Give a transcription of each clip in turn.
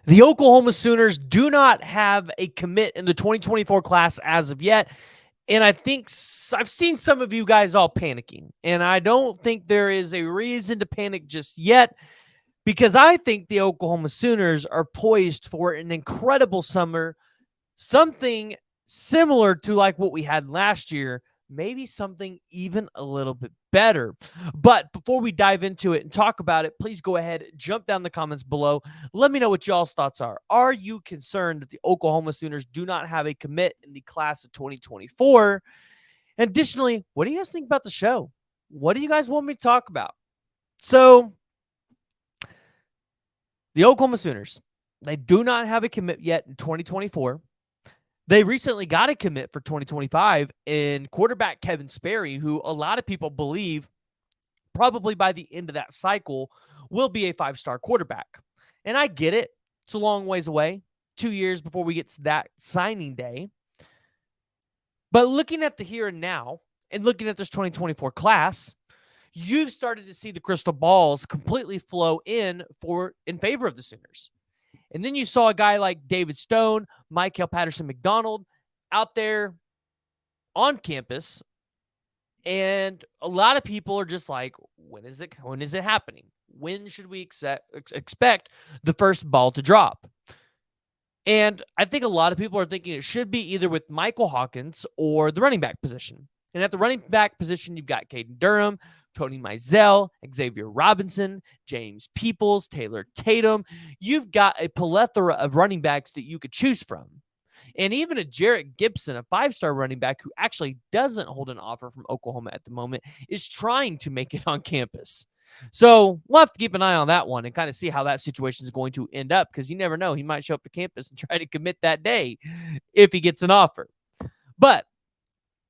The Oklahoma Sooners do not have a commit in the 2024 class as of yet. And I think I've seen some of you guys all panicking. And I don't think there is a reason to panic just yet because I think the Oklahoma Sooners are poised for an incredible summer, something similar to like what we had last year, maybe something even a little bit better. But before we dive into it and talk about it, please go ahead, jump down the comments below. Let me know what y'all's thoughts are. Are you concerned that the Oklahoma Sooners do not have a commit in the class of 2024? And additionally, what do you guys think about the show? What do you guys want me to talk about? So, the Oklahoma Sooners, they do not have a commit yet in 2024. They recently got a commit for 2025 in quarterback Kevin Sperry, who a lot of people believe probably by the end of that cycle will be a 5-star quarterback. And I get it. It's a long ways away, 2 years before we get to that signing day. But looking at the here and now and looking at this 2024 class, you've started to see the crystal balls completely flow in favor of the Sooners. And then you saw a guy like David Stone, Michael Patterson McDonald out there on campus. And a lot of people are just like, when is it happening? When should we expect the first ball to drop? And I think a lot of people are thinking it should be either with Michael Hawkins or the running back position. And at the running back position, you've got Caden Durham, Tony Mizell, Xavier Robinson, James Peoples, Taylor Tatum. You've got a plethora of running backs that you could choose from. And even a Jarrett Gibson, a 5-star running back who actually doesn't hold an offer from Oklahoma at the moment, is trying to make it on campus. So we'll have to keep an eye on that one and kind of see how that situation is going to end up because you never know. He might show up to campus and try to commit that day if he gets an offer. But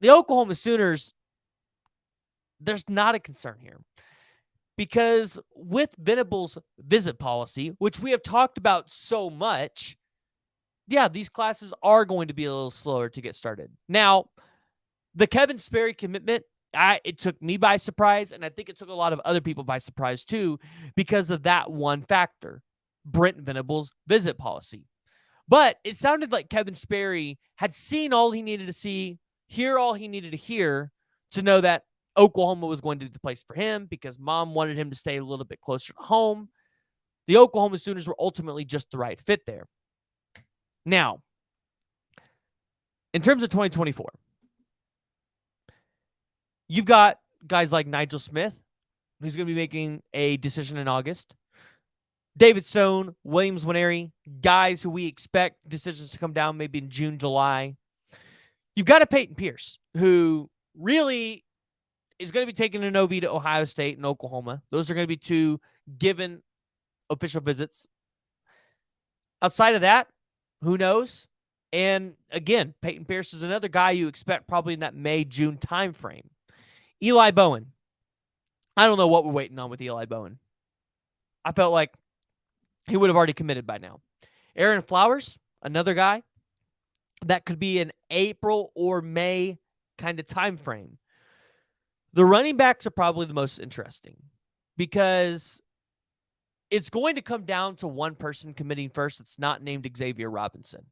the Oklahoma Sooners, there's not a concern here because with Venable's visit policy, which we have talked about so much, yeah, these classes are going to be a little slower to get started. Now, the Kevin Sperry commitment, it took me by surprise, and I think it took a lot of other people by surprise too because of that one factor, Brent Venable's visit policy. But it sounded like Kevin Sperry had seen all he needed to see, hear all he needed to hear to know that Oklahoma was going to be the place for him because mom wanted him to stay a little bit closer to home. The Oklahoma Sooners were ultimately just the right fit there. Now, in terms of 2024, you've got guys like Nigel Smith, who's going to be making a decision in August. David Stone, Williams Winery, guys who we expect decisions to come down maybe in June, July. You've got a Peyton Pierce, who really is going to be taking an OV to Ohio State and Oklahoma. Those are going to be two given official visits. Outside of that, who knows? And again, Peyton Pierce is another guy you expect probably in that May, June timeframe. Eli Bowen. I don't know what we're waiting on with Eli Bowen. I felt like he would have already committed by now. Aaron Flowers, another guy that could be an April or May kind of time frame. The running backs are probably the most interesting because it's going to come down to one person committing first that's not named Xavier Robinson.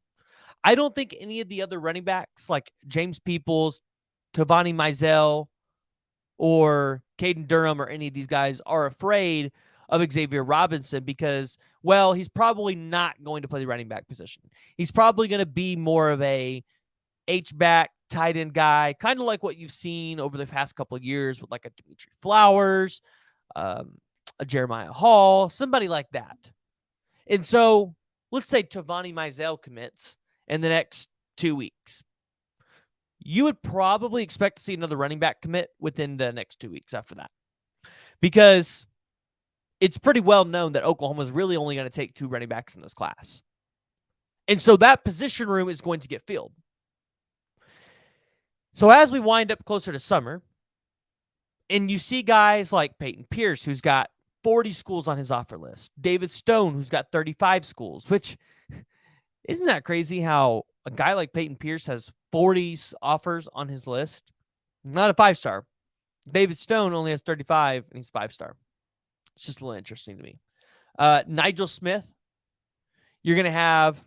I don't think any of the other running backs like James Peoples, Tavani Mizell, or Caden Durham or any of these guys are afraid of Xavier Robinson because, well, he's probably not going to play the running back position. He's probably going to be more of a H-back, tight end guy, kind of like what you've seen over the past couple of years with like a Dimitri Flowers, a Jeremiah Hall, somebody like that. And so let's say Tavani Mizell commits in the next 2 weeks. You would probably expect to see another running back commit within the next 2 weeks after that because it's pretty well known that Oklahoma is really only going to take 2 running backs in this class. And so that position room is going to get filled. So as we wind up closer to summer, and you see guys like Peyton Pierce, who's got 40 schools on his offer list, David Stone, who's got 35 schools, which isn't that crazy how a guy like Peyton Pierce has 40 offers on his list? Not a 5-star. David Stone only has 35, and he's 5-star. It's just a little interesting to me. Nigel Smith. You're going to have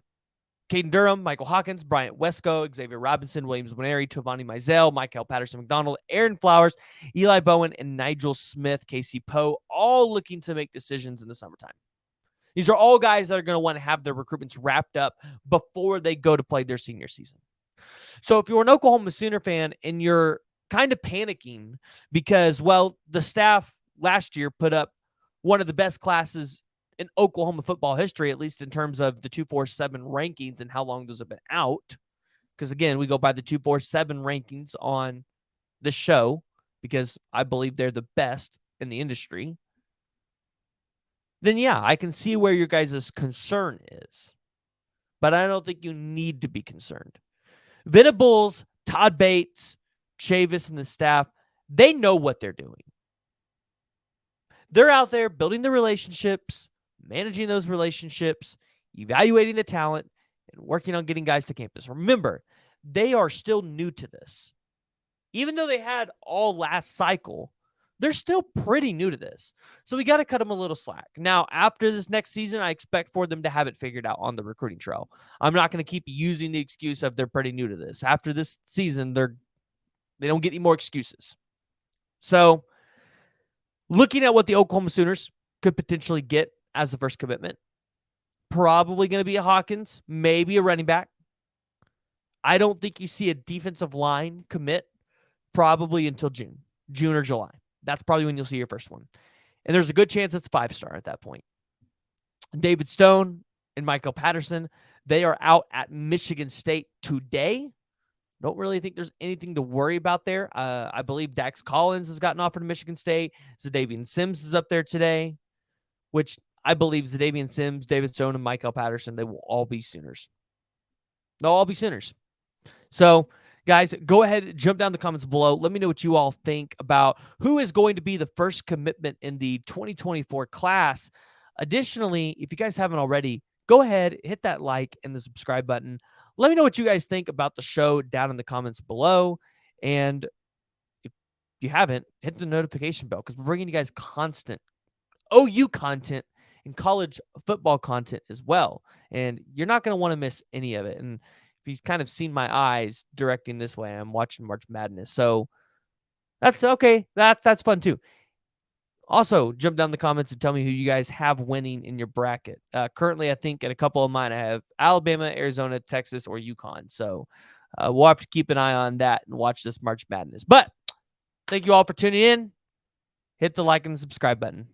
Caden Durham, Michael Hawkins, Bryant Wesco, Xavier Robinson, Williams Winery, Tovani Mizell, Michael Patterson McDonald, Aaron Flowers, Eli Bowen, and Nigel Smith, Casey Poe, all looking to make decisions in the summertime. These are all guys that are going to want to have their recruitments wrapped up before they go to play their senior season. So if you're an Oklahoma Sooner fan and you're kind of panicking because, well, the staff last year put up one of the best classes in Oklahoma football history, at least in terms of the 247 rankings and how long those have been out. Because, again, we go by the 247 rankings on the show because I believe they're the best in the industry. Then, yeah, I can see where your guys' concern is. But I don't think you need to be concerned. Venables, Todd Bates, Chavis, and the staff, they know what they're doing. They're out there building the relationships, managing those relationships, evaluating the talent, and working on getting guys to campus. Remember, they are still new to this. Even though they had all last cycle, they're still pretty new to this. So we got to cut them a little slack. Now, after this next season, I expect for them to have it figured out on the recruiting trail. I'm not going to keep using the excuse of they're pretty new to this. After this season, they don't get any more excuses. So looking at what the Oklahoma Sooners could potentially get as the first commitment, probably going to be a Hawkins, maybe a running back. I don't think you see a defensive line commit probably until June or July. That's probably when you'll see your first one. And there's a good chance it's 5-star at that point. David Stone and Michael Patterson, they are out at Michigan State today. Don't really think there's anything to worry about there. I believe Dax Collins has gotten offered to Michigan State. Zadavian Sims is up there today, which I believe Zadavian Sims, David Stone, and Michael Patterson, they will all be Sooners. They'll all be Sooners. So, guys, go ahead, jump down in the comments below. Let me know what you all think about who is going to be the first commitment in the 2024 class. Additionally, if you guys haven't already, go ahead, hit that like and the subscribe button. Let me know what you guys think about the show down in the comments below. And if you haven't, hit the notification bell because we're bringing you guys constant OU content and college football content as well. And you're not going to want to miss any of it. And if you've kind of seen my eyes directing this way, I'm watching March Madness. So that's okay. That's fun too. Also, jump down in the comments and tell me who you guys have winning in your bracket. Currently, I think in a couple of mine, I have Alabama, Arizona, Texas, or UConn. So we'll have to keep an eye on that and watch this March Madness. But thank you all for tuning in. Hit the like and the subscribe button.